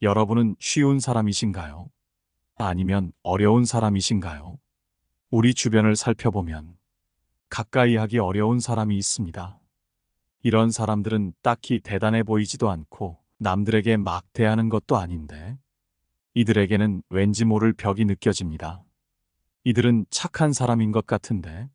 여러분은 쉬운 사람이신가요? 아니면 어려운 사람이신가요? 우리 주변을 살펴보면 가까이 하기 어려운 사람이 있습니다. 이런 사람들은 딱히 대단해 보이지도 않고 남들에게 막 대하는 것도 아닌데 이들에게는 왠지 모를 벽이 느껴집니다. 이들은 착한 사람인 것 같은데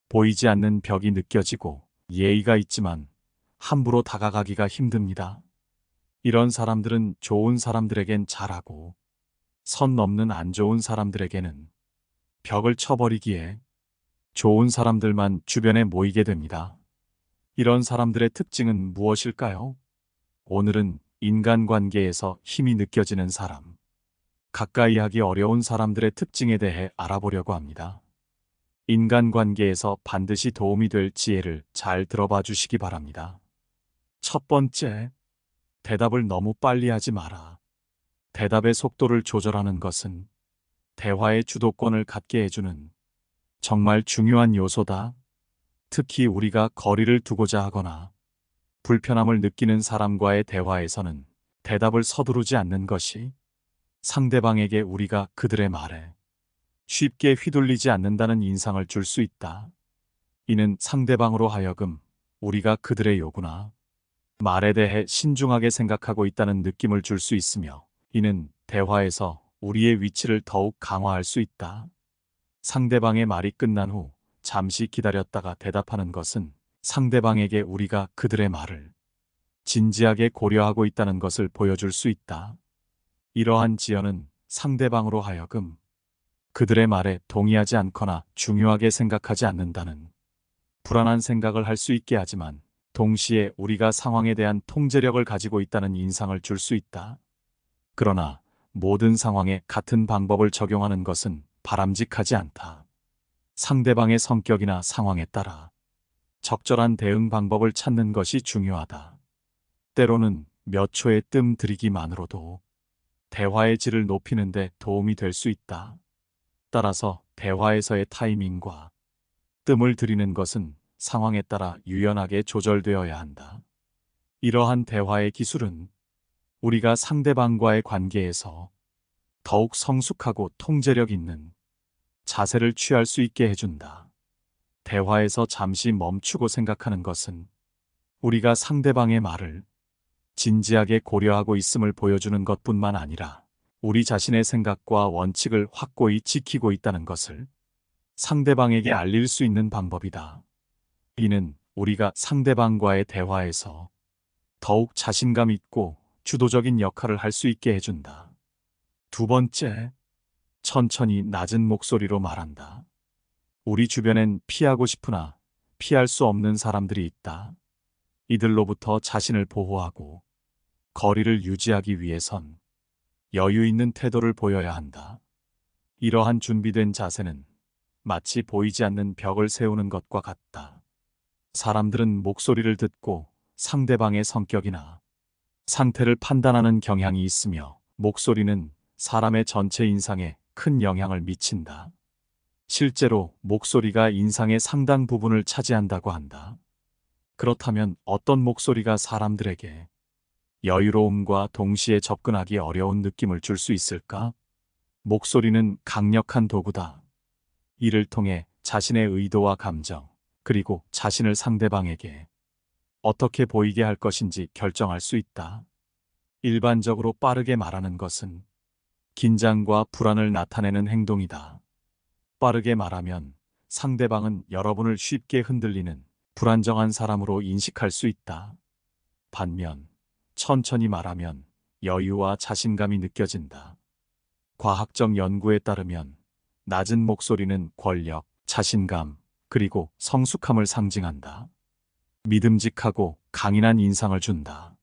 보이지 않는 벽이 느껴지고 예의가 있지만 함부로 다가가기가 힘듭니다. 이런 사람들은 좋은 사람들에겐 잘하고 선 넘는 안 좋은 사람들에게는 벽을 쳐버리기에 좋은 사람들만 주변에 모이게 됩니다. 이런 사람들의 특징은 무엇일까요? 오늘은 인간관계에서 힘이 느껴지는 사람, 가까이 하기 어려운 사람들의 특징에 대해 알아보려고 합니다. 인간관계에서 반드시 도움이 될 지혜를 잘 들어봐 주시기 바랍니다. 첫 번째, 대답을 너무 빨리 하지 마라. 대답의 속도를 조절하는 것은 대화의 주도권을 갖게 해주는 정말 중요한 요소다. 특히 우리가 거리를 두고자 하거나 불편함을 느끼는 사람과의 대화에서는 대답을 서두르지 않는 것이 상대방에게 우리가 그들의 말에 쉽게 휘둘리지 않는다는 인상을 줄 수 있다. 이는 상대방으로 하여금 우리가 그들의 요구나 말에 대해 신중하게 생각하고 있다는 느낌을 줄 수 있으며 이는 대화에서 우리의 위치를 더욱 강화할 수 있다. 상대방의 말이 끝난 후 잠시 기다렸다가 대답하는 것은 상대방에게 우리가 그들의 말을 진지하게 고려하고 있다는 것을 보여줄 수 있다. 이러한 지연은 상대방으로 하여금 그들의 말에 동의하지 않거나 중요하게 생각하지 않는다는 불안한 생각을 할 수 있게 하지만 동시에 우리가 상황에 대한 통제력을 가지고 있다는 인상을 줄 수 있다. 그러나 모든 상황에 같은 방법을 적용하는 것은 바람직하지 않다. 상대방의 성격이나 상황에 따라 적절한 대응 방법을 찾는 것이 중요하다. 때로는 몇 초의 뜸 들이기만으로도 대화의 질을 높이는 데 도움이 될 수 있다. 따라서 대화에서의 타이밍과 뜸을 들이는 것은 상황에 따라 유연하게 조절되어야 한다. 이러한 대화의 기술은 우리가 상대방과의 관계에서 더욱 성숙하고 통제력 있는 자세를 취할 수 있게 해준다. 대화에서 잠시 멈추고 생각하는 것은 우리가 상대방의 말을 진지하게 고려하고 있음을 보여주는 것뿐만 아니라 우리 자신의 생각과 원칙을 확고히 지키고 있다는 것을 상대방에게 알릴 수 있는 방법이다. 이는 우리가 상대방과의 대화에서 더욱 자신감 있고 주도적인 역할을 할 수 있게 해준다. 두 번째, 천천히 낮은 목소리로 말한다. 우리 주변엔 피하고 싶으나 피할 수 없는 사람들이 있다. 이들로부터 자신을 보호하고 거리를 유지하기 위해선 여유 있는 태도를 보여야 한다. 이러한 준비된 자세는 마치 보이지 않는 벽을 세우는 것과 같다. 사람들은 목소리를 듣고 상대방의 성격이나 상태를 판단하는 경향이 있으며 목소리는 사람의 전체 인상에 큰 영향을 미친다. 실제로 목소리가 인상의 상당 부분을 차지한다고 한다. 그렇다면 어떤 목소리가 사람들에게 여유로움과 동시에 접근하기 어려운 느낌을 줄 수 있을까? 목소리는 강력한 도구다. 이를 통해 자신의 의도와 감정, 그리고 자신을 상대방에게 어떻게 보이게 할 것인지 결정할 수 있다. 일반적으로 빠르게 말하는 것은 긴장과 불안을 나타내는 행동이다. 빠르게 말하면 상대방은 여러분을 쉽게 흔들리는 불안정한 사람으로 인식할 수 있다. 반면 천천히 말하면 여유와 자신감이 느껴진다. 과학적 연구에 따르면 낮은 목소리는 권력, 자신감, 그리고 성숙함을 상징한다. 믿음직하고 강인한 인상을 준다.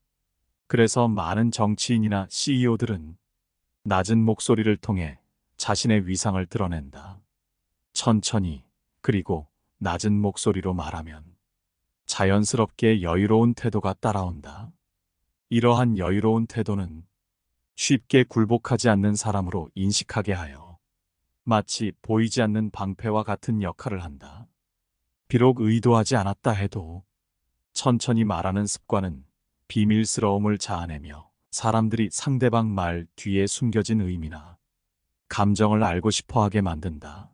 그래서 많은 정치인이나 CEO들은 낮은 목소리를 통해 자신의 위상을 드러낸다. 천천히, 그리고 낮은 목소리로 말하면 자연스럽게 여유로운 태도가 따라온다. 이러한 여유로운 태도는 쉽게 굴복하지 않는 사람으로 인식하게 하여 마치 보이지 않는 방패와 같은 역할을 한다. 비록 의도하지 않았다 해도 천천히 말하는 습관은 비밀스러움을 자아내며 사람들이 상대방 말 뒤에 숨겨진 의미나 감정을 알고 싶어 하게 만든다.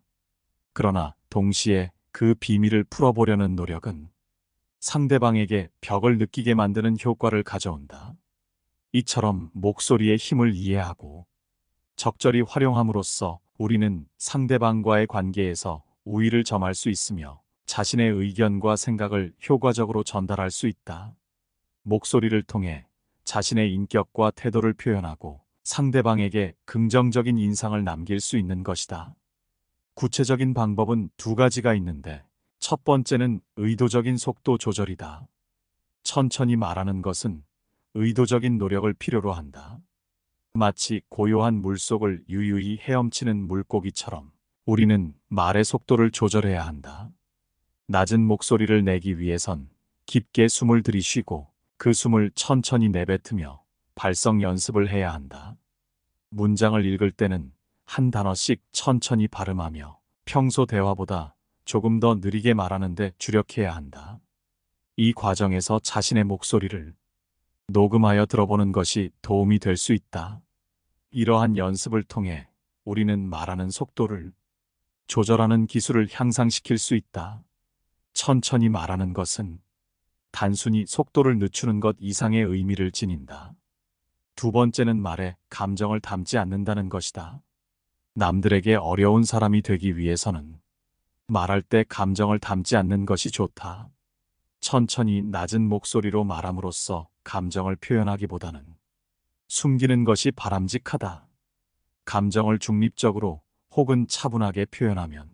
그러나 동시에 그 비밀을 풀어보려는 노력은 상대방에게 벽을 느끼게 만드는 효과를 가져온다. 이처럼 목소리의 힘을 이해하고 적절히 활용함으로써 우리는 상대방과의 관계에서 우위를 점할 수 있으며 자신의 의견과 생각을 효과적으로 전달할 수 있다. 목소리를 통해 자신의 인격과 태도를 표현하고 상대방에게 긍정적인 인상을 남길 수 있는 것이다. 구체적인 방법은 두 가지가 있는데, 첫 번째는 의도적인 속도 조절이다. 천천히 말하는 것은 의도적인 노력을 필요로 한다. 마치 고요한 물속을 유유히 헤엄치는 물고기처럼 우리는 말의 속도를 조절해야 한다. 낮은 목소리를 내기 위해선 깊게 숨을 들이쉬고 그 숨을 천천히 내뱉으며 발성 연습을 해야 한다. 문장을 읽을 때는 한 단어씩 천천히 발음하며 평소 대화보다 조금 더 느리게 말하는데 주력해야 한다. 이 과정에서 자신의 목소리를 녹음하여 들어보는 것이 도움이 될 수 있다. 이러한 연습을 통해 우리는 말하는 속도를 조절하는 기술을 향상시킬 수 있다. 천천히 말하는 것은 단순히 속도를 늦추는 것 이상의 의미를 지닌다. 두 번째는 말에 감정을 담지 않는다는 것이다. 남들에게 어려운 사람이 되기 위해서는 말할 때 감정을 담지 않는 것이 좋다. 천천히 낮은 목소리로 말함으로써 감정을 표현하기보다는 숨기는 것이 바람직하다. 감정을 중립적으로 혹은 차분하게 표현하면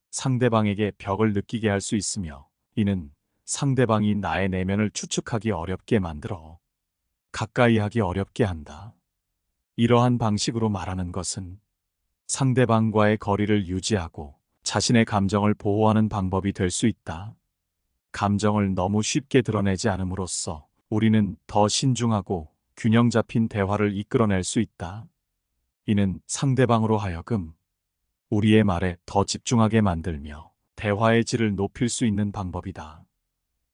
상대방에게 벽을 느끼게 할 수 있으며, 이는 상대방이 나의 내면을 추측하기 어렵게 만들어 가까이 하기 어렵게 한다. 이러한 방식으로 말하는 것은 상대방과의 거리를 유지하고 자신의 감정을 보호하는 방법이 될 수 있다. 감정을 너무 쉽게 드러내지 않음으로써 우리는 더 신중하고 균형 잡힌 대화를 이끌어낼 수 있다. 이는 상대방으로 하여금 우리의 말에 더 집중하게 만들며 대화의 질을 높일 수 있는 방법이다.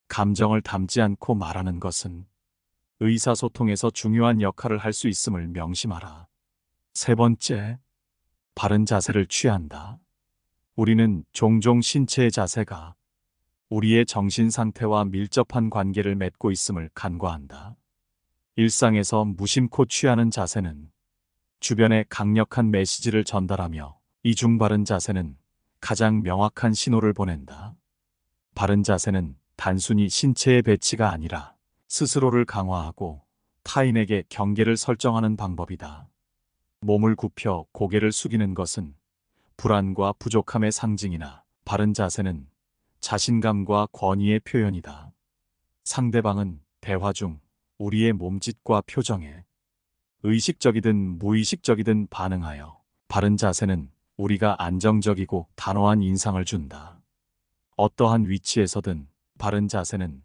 감정을 담지 않고 말하는 것은 의사소통에서 중요한 역할을 할 수 있음을 명심하라. 세 번째, 바른 자세를 취한다. 우리는 종종 신체의 자세가 우리의 정신 상태와 밀접한 관계를 맺고 있음을 간과한다. 일상에서 무심코 취하는 자세는 주변에 강력한 메시지를 전달하며, 이중 바른 자세는 가장 명확한 신호를 보낸다. 바른 자세는 단순히 신체의 배치가 아니라 스스로를 강화하고 타인에게 경계를 설정하는 방법이다. 몸을 굽혀 고개를 숙이는 것은 불안과 부족함의 상징이나, 바른 자세는 자신감과 권위의 표현이다. 상대방은 대화 중 우리의 몸짓과 표정에 의식적이든 무의식적이든 반응하여 바른 자세는 우리가 안정적이고 단호한 인상을 준다. 어떠한 위치에서든 바른 자세는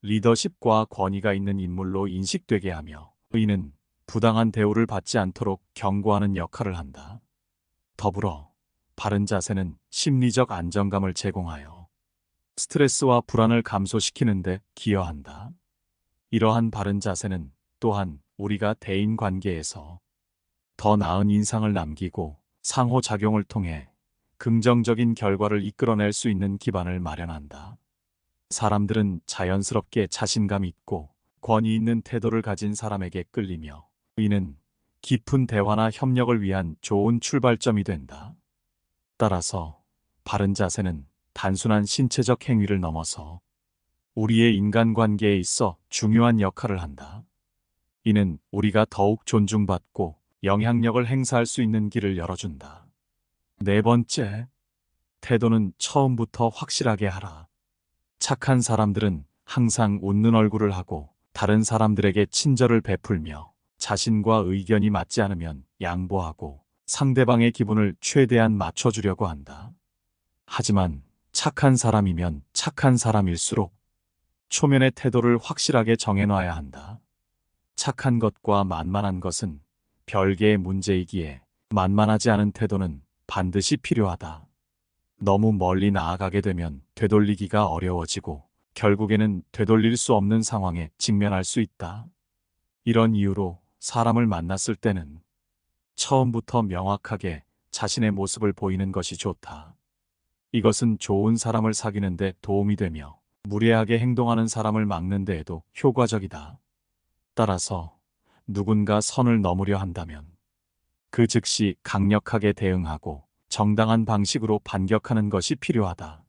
리더십과 권위가 있는 인물로 인식되게 하며, 이는 부당한 대우를 받지 않도록 경고하는 역할을 한다. 더불어 바른 자세는 심리적 안정감을 제공하여 스트레스와 불안을 감소시키는 데 기여한다. 이러한 바른 자세는 또한 우리가 대인 관계에서 더 나은 인상을 남기고 상호작용을 통해 긍정적인 결과를 이끌어낼 수 있는 기반을 마련한다. 사람들은 자연스럽게 자신감 있고 권위 있는 태도를 가진 사람에게 끌리며, 이는 깊은 대화나 협력을 위한 좋은 출발점이 된다. 따라서 바른 자세는 단순한 신체적 행위를 넘어서 우리의 인간관계에 있어 중요한 역할을 한다. 이는 우리가 더욱 존중받고 영향력을 행사할 수 있는 길을 열어준다. 네 번째, 태도는 처음부터 확실하게 하라. 착한 사람들은 항상 웃는 얼굴을 하고 다른 사람들에게 친절을 베풀며 자신과 의견이 맞지 않으면 양보하고 상대방의 기분을 최대한 맞춰주려고 한다. 하지만 착한 사람이면 착한 사람일수록 초면의 태도를 확실하게 정해놔야 한다. 착한 것과 만만한 것은 별개의 문제이기에 만만하지 않은 태도는 반드시 필요하다. 너무 멀리 나아가게 되면 되돌리기가 어려워지고 결국에는 되돌릴 수 없는 상황에 직면할 수 있다. 이런 이유로 사람을 만났을 때는 처음부터 명확하게 자신의 모습을 보이는 것이 좋다. 이것은 좋은 사람을 사귀는 데 도움이 되며 무례하게 행동하는 사람을 막는 데에도 효과적이다. 따라서 누군가 선을 넘으려 한다면 그 즉시 강력하게 대응하고 정당한 방식으로 반격하는 것이 필요하다.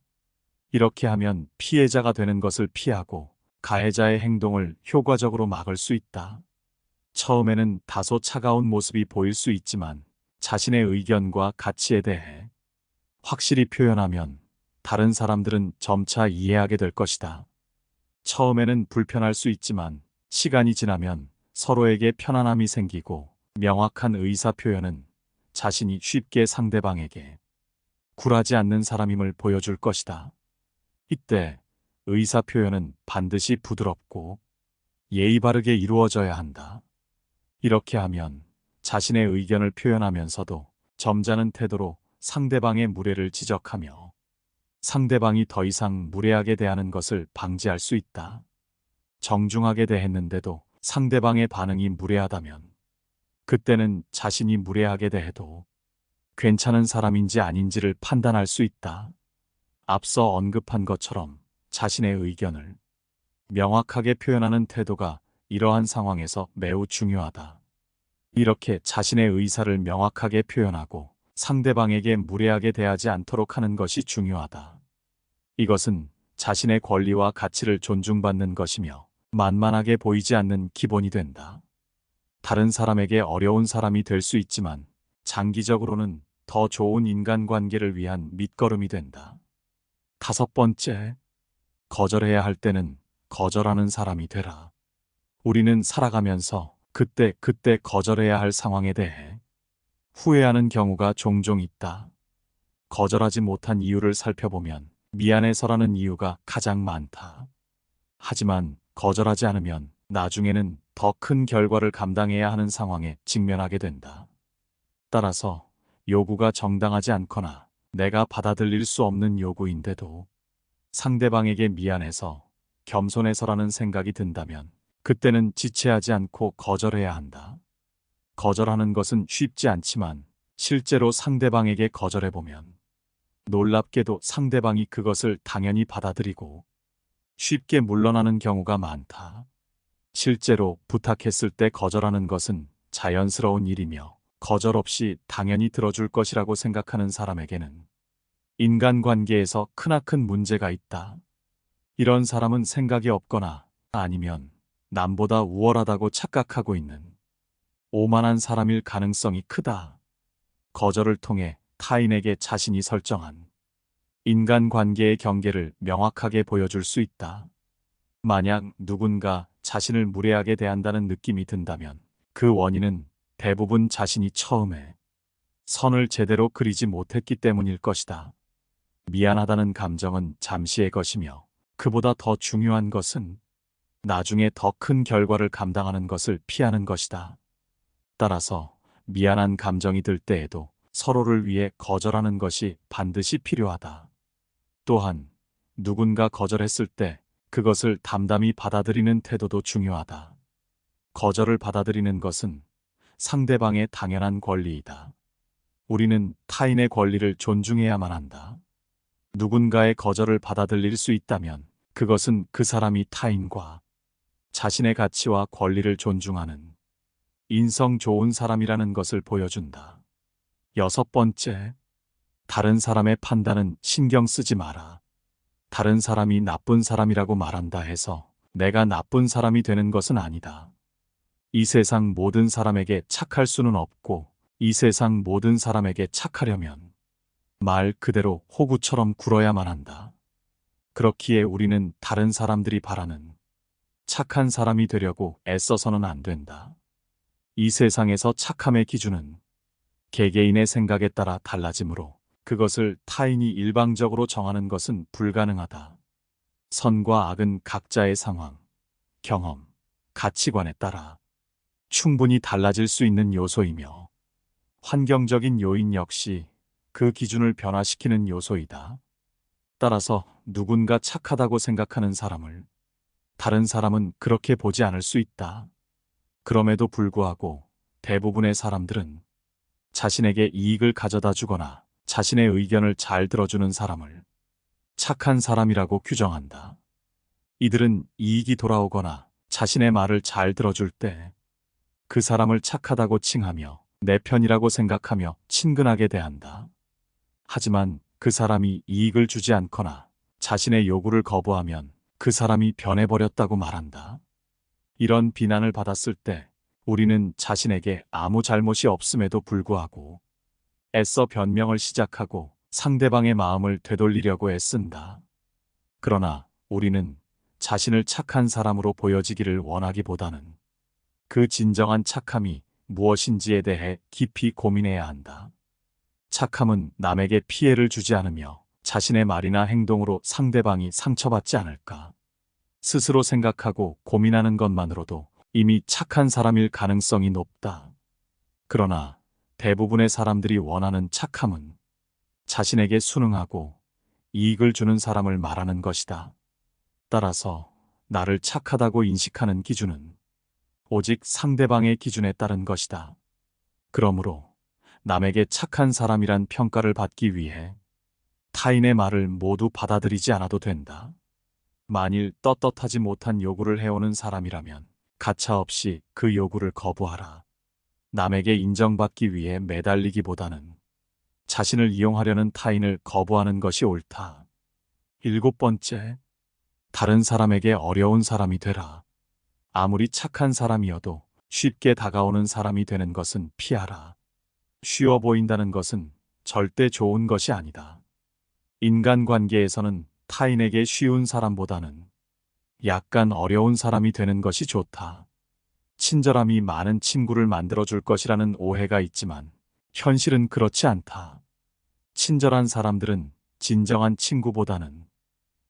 이렇게 하면 피해자가 되는 것을 피하고 가해자의 행동을 효과적으로 막을 수 있다. 처음에는 다소 차가운 모습이 보일 수 있지만 자신의 의견과 가치에 대해 확실히 표현하면 다른 사람들은 점차 이해하게 될 것이다. 처음에는 불편할 수 있지만 시간이 지나면 서로에게 편안함이 생기고 명확한 의사 표현은 자신이 쉽게 상대방에게 굴하지 않는 사람임을 보여줄 것이다. 이때 의사 표현은 반드시 부드럽고 예의 바르게 이루어져야 한다. 이렇게 하면 자신의 의견을 표현하면서도 점잖은 태도로 상대방의 무례를 지적하며 상대방이 더 이상 무례하게 대하는 것을 방지할 수 있다. 정중하게 대했는데도 상대방의 반응이 무례하다면 그때는 자신이 무례하게 대해도 괜찮은 사람인지 아닌지를 판단할 수 있다. 앞서 언급한 것처럼 자신의 의견을 명확하게 표현하는 태도가 이러한 상황에서 매우 중요하다. 이렇게 자신의 의사를 명확하게 표현하고 상대방에게 무례하게 대하지 않도록 하는 것이 중요하다. 이것은 자신의 권리와 가치를 존중받는 것이며 만만하게 보이지 않는 기본이 된다. 다른 사람에게 어려운 사람이 될 수 있지만 장기적으로는 더 좋은 인간관계를 위한 밑거름이 된다. 5번째, 거절해야 할 때는 거절하는 사람이 되라. 우리는 살아가면서 그때 거절해야 할 상황에 대해 후회하는 경우가 종종 있다. 거절하지 못한 이유를 살펴보면 미안해서라는 이유가 가장 많다. 하지만 거절하지 않으면 나중에는 더 큰 결과를 감당해야 하는 상황에 직면하게 된다. 따라서 요구가 정당하지 않거나 내가 받아들일 수 없는 요구인데도 상대방에게 미안해서 겸손해서라는 생각이 든다면 그때는 지체하지 않고 거절해야 한다. 거절하는 것은 쉽지 않지만 실제로 상대방에게 거절해보면 놀랍게도 상대방이 그것을 당연히 받아들이고 쉽게 물러나는 경우가 많다. 실제로 부탁했을 때 거절하는 것은 자연스러운 일이며 거절 없이 당연히 들어줄 것이라고 생각하는 사람에게는 인간관계에서 크나큰 문제가 있다. 이런 사람은 생각이 없거나 아니면 남보다 우월하다고 착각하고 있는 오만한 사람일 가능성이 크다. 거절을 통해 타인에게 자신이 설정한 인간관계의 경계를 명확하게 보여줄 수 있다. 만약 누군가 자신을 무례하게 대한다는 느낌이 든다면 그 원인은 대부분 자신이 처음에 선을 제대로 그리지 못했기 때문일 것이다. 미안하다는 감정은 잠시의 것이며 그보다 더 중요한 것은 나중에 더 큰 결과를 감당하는 것을 피하는 것이다. 따라서 미안한 감정이 들 때에도 서로를 위해 거절하는 것이 반드시 필요하다. 또한 누군가 거절했을 때 그것을 담담히 받아들이는 태도도 중요하다. 거절을 받아들이는 것은 상대방의 당연한 권리이다. 우리는 타인의 권리를 존중해야만 한다. 누군가의 거절을 받아들일 수 있다면 그것은 그 사람이 타인과 자신의 가치와 권리를 존중하는 인성 좋은 사람이라는 것을 보여준다. 6번째, 다른 사람의 판단은 신경 쓰지 마라. 다른 사람이 나쁜 사람이라고 말한다 해서 내가 나쁜 사람이 되는 것은 아니다. 이 세상 모든 사람에게 착할 수는 없고 이 세상 모든 사람에게 착하려면 말 그대로 호구처럼 굴어야만 한다. 그렇기에 우리는 다른 사람들이 바라는 착한 사람이 되려고 애써서는 안 된다. 이 세상에서 착함의 기준은 개개인의 생각에 따라 달라지므로 그것을 타인이 일방적으로 정하는 것은 불가능하다. 선과 악은 각자의 상황, 경험, 가치관에 따라 충분히 달라질 수 있는 요소이며 환경적인 요인 역시 그 기준을 변화시키는 요소이다. 따라서 누군가 착하다고 생각하는 사람을 다른 사람은 그렇게 보지 않을 수 있다. 그럼에도 불구하고 대부분의 사람들은 자신에게 이익을 가져다 주거나 자신의 의견을 잘 들어주는 사람을 착한 사람이라고 규정한다. 이들은 이익이 돌아오거나 자신의 말을 잘 들어줄 때 그 사람을 착하다고 칭하며 내 편이라고 생각하며 친근하게 대한다. 하지만 그 사람이 이익을 주지 않거나 자신의 요구를 거부하면 그 사람이 변해버렸다고 말한다. 이런 비난을 받았을 때 우리는 자신에게 아무 잘못이 없음에도 불구하고 애써 변명을 시작하고 상대방의 마음을 되돌리려고 애쓴다. 그러나 우리는 자신을 착한 사람으로 보여지기를 원하기보다는 그 진정한 착함이 무엇인지에 대해 깊이 고민해야 한다. 착함은 남에게 피해를 주지 않으며 자신의 말이나 행동으로 상대방이 상처받지 않을까 스스로 생각하고 고민하는 것만으로도 이미 착한 사람일 가능성이 높다. 그러나 대부분의 사람들이 원하는 착함은 자신에게 순응하고 이익을 주는 사람을 말하는 것이다. 따라서 나를 착하다고 인식하는 기준은 오직 상대방의 기준에 따른 것이다. 그러므로 남에게 착한 사람이란 평가를 받기 위해 타인의 말을 모두 받아들이지 않아도 된다. 만일 떳떳하지 못한 요구를 해오는 사람이라면 가차없이 그 요구를 거부하라. 남에게 인정받기 위해 매달리기보다는 자신을 이용하려는 타인을 거부하는 것이 옳다. 7번째, 다른 사람에게 어려운 사람이 되라. 아무리 착한 사람이어도 쉽게 다가오는 사람이 되는 것은 피하라. 쉬워 보인다는 것은 절대 좋은 것이 아니다. 인간관계에서는 타인에게 쉬운 사람보다는 약간 어려운 사람이 되는 것이 좋다. 친절함이 많은 친구를 만들어줄 것이라는 오해가 있지만 현실은 그렇지 않다. 친절한 사람들은 진정한 친구보다는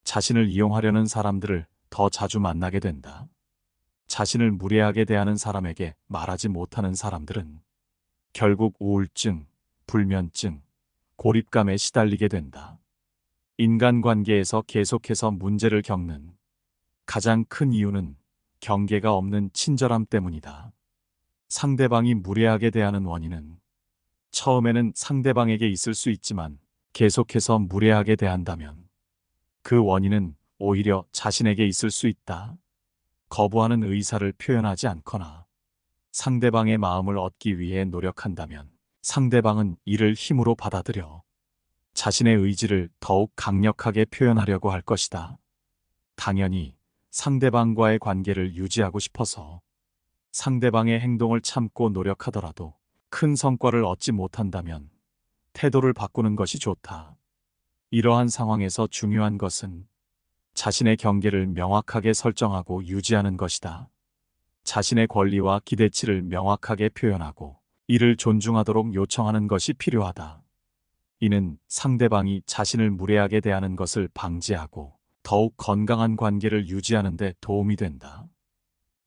자신을 이용하려는 사람들을 더 자주 만나게 된다. 자신을 무례하게 대하는 사람에게 말하지 못하는 사람들은 결국 우울증, 불면증, 고립감에 시달리게 된다. 인간관계에서 계속해서 문제를 겪는 가장 큰 이유는 경계가 없는 친절함 때문이다. 상대방이 무례하게 대하는 원인은 처음에는 상대방에게 있을 수 있지만 계속해서 무례하게 대한다면 그 원인은 오히려 자신에게 있을 수 있다. 거부하는 의사를 표현하지 않거나 상대방의 마음을 얻기 위해 노력한다면 상대방은 이를 힘으로 받아들여 자신의 의지를 더욱 강력하게 표현하려고 할 것이다. 당연히 상대방과의 관계를 유지하고 싶어서 상대방의 행동을 참고 노력하더라도 큰 성과를 얻지 못한다면 태도를 바꾸는 것이 좋다. 이러한 상황에서 중요한 것은 자신의 경계를 명확하게 설정하고 유지하는 것이다. 자신의 권리와 기대치를 명확하게 표현하고 이를 존중하도록 요청하는 것이 필요하다. 이는 상대방이 자신을 무례하게 대하는 것을 방지하고 더욱 건강한 관계를 유지하는 데 도움이 된다.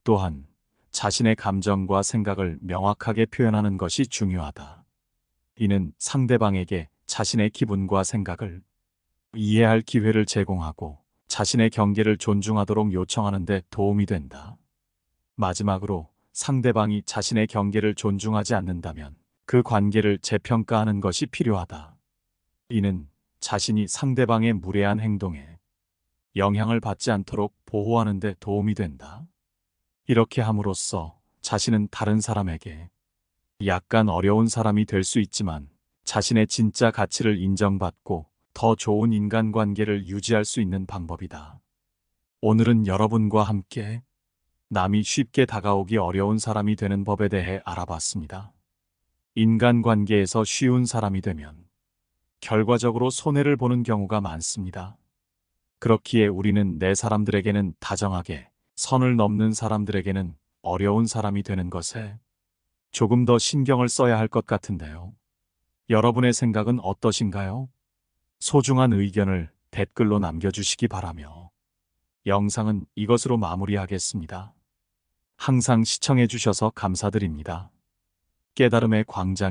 또한 자신의 감정과 생각을 명확하게 표현하는 것이 중요하다. 이는 상대방에게 자신의 기분과 생각을 이해할 기회를 제공하고 자신의 경계를 존중하도록 요청하는 데 도움이 된다. 마지막으로 상대방이 자신의 경계를 존중하지 않는다면 그 관계를 재평가하는 것이 필요하다. 이는 자신이 상대방의 무례한 행동에 영향을 받지 않도록 보호하는 데 도움이 된다. 이렇게 함으로써 자신은 다른 사람에게 약간 어려운 사람이 될 수 있지만 자신의 진짜 가치를 인정받고 더 좋은 인간관계를 유지할 수 있는 방법이다. 오늘은 여러분과 함께 남이 쉽게 다가오기 어려운 사람이 되는 법에 대해 알아봤습니다. 인간관계에서 쉬운 사람이 되면 결과적으로 손해를 보는 경우가 많습니다. 그렇기에 우리는 내 사람들에게는 다정하게, 선을 넘는 사람들에게는 어려운 사람이 되는 것에 조금 더 신경을 써야 할 것 같은데요. 여러분의 생각은 어떠신가요? 소중한 의견을 댓글로 남겨주시기 바라며 영상은 이것으로 마무리하겠습니다. 항상 시청해주셔서 감사드립니다. 깨달음의 광장